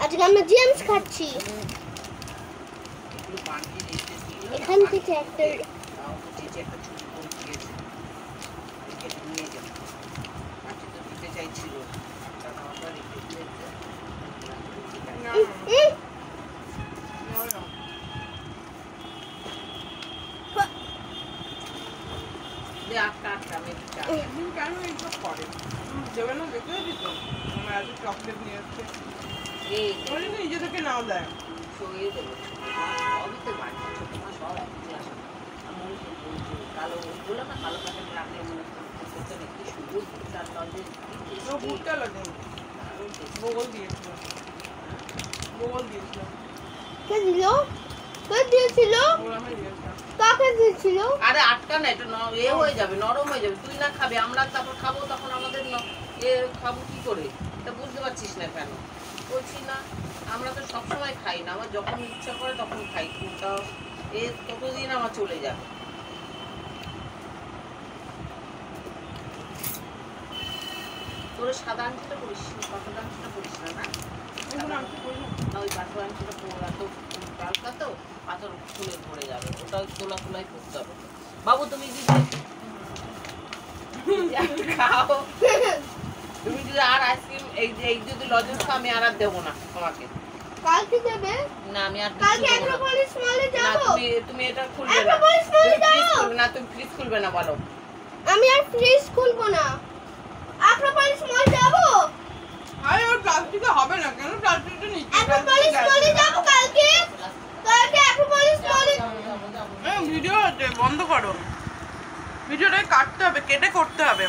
আজকে আমরা জেমস খাচ্ছি। এখান থেকে একটা চকলেট নিয়ে আসছে নিজে থেকে নাও দেয় ভুট্টা লাগে বগল দিয়েছিল বগল দিয়েছিল কে দিল? কে দিয়েছিল? কাকে দিয়েছিল? আরে আটকা না, এটা এ হয়ে যাবে, নরম হয়ে যাবে। তুই না খাবি, আমরা তারপর খাবো, তখন আমাদের এ খাবো কি করে? তা বুঝতে পারছিস না কেন বলছি না? আমরা তো সবসময় খাই না, আমার যখন ইচ্ছা করে তখন খাই, কিন্তু এ কতদিন আমার চলে যাবে। তোর সাদা আংটিটা করিস, পাথর আংটিটা করিস না, না ওই পাথর আংটিটা পোড়া তো কালকা তো পাথর খুলে পড়ে যাবে, ওটা তোলা তোলাই করতে হবে। বাবু তুমি যদি খাও, তুমি যদি আর আইসক্রিম এই যদি লজেন্স খাও, আমি আর দেবো না তোমাকে। কালকে দেবে না, আমি আর কালকে অ্যাক্রোপলিস মলে যাব। তুমি এটা খুলবে না, অ্যাক্রোপলিস মলে যাব না, তুমি ফ্রিজ খুলবে না বলো। আমি আর ফ্রিজ খুলবো না, অ্যাক্রোপলিস মলে যাব। আরে ওর প্লাস্টিকে হবে না কেন? প্লাস্টিকটা নিচে অ্যাক্রোপলিস মলে যাব কালকে। কালকে অ্যাক্রোপলিস মলে ভিডিও বন্ধ করো, ভিডিওটা কাটতে হবে, কেটে করতে হবে।